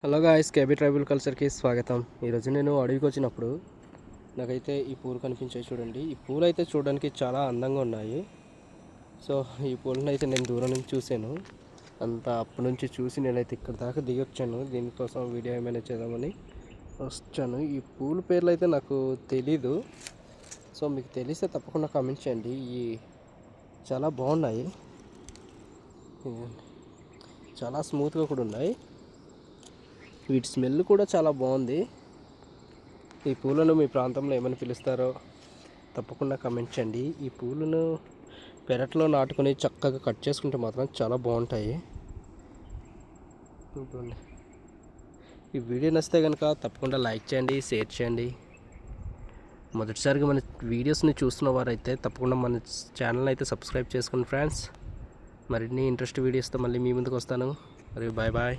Hello guys, KB tribal కల్చర్కి స్వాగతం. ఈరోజు నేను అడవికి వచ్చినప్పుడు నాకైతే ఈ పూలు కనిపించాయి. చూడండి, ఈ పూలు అయితే చూడడానికి చాలా అందంగా ఉన్నాయి. సో ఈ పూలను అయితే నేను దూరం నుంచి చూశాను. అప్పటి నుంచి చూసి నేనైతే ఇక్కడ దాకా దిగొచ్చాను. దీనికోసం వీడియో ఏమైనా చేద్దామని వచ్చాను. ఈ పూల పేర్లు అయితే నాకు తెలీదు. సో మీకు తెలిస్తే తప్పకుండా కామెంట్ చేయండి. ఈ చాలా బాగున్నాయి, చాలా స్మూత్గా కూడా ఉన్నాయి. వీటి స్మెల్ కూడా చాలా బాగుంది. ఈ పూలను మీ ప్రాంతంలో ఏమని పిలుస్తారో తప్పకుండా కమెంట్ చేయండి. ఈ పూలను పెరట్లో నాటుకొని చక్కగా కట్ చేసుకుంటే మాత్రం చాలా బాగుంటాయి. ఈ వీడియో నచ్చితే కనుక తప్పకుండా లైక్ చేయండి, షేర్ చేయండి. మొదటిసారిగా మన వీడియోస్ని చూస్తున్న వారైతే తప్పకుండా మన ఛానల్ని అయితే సబ్స్క్రైబ్ చేసుకోండి ఫ్రెండ్స్. మరిన్ని ఇంట్రెస్ట్ వీడియోస్తో మళ్ళీ మీ ముందుకు వస్తాను. మరియు బాయ్ బాయ్.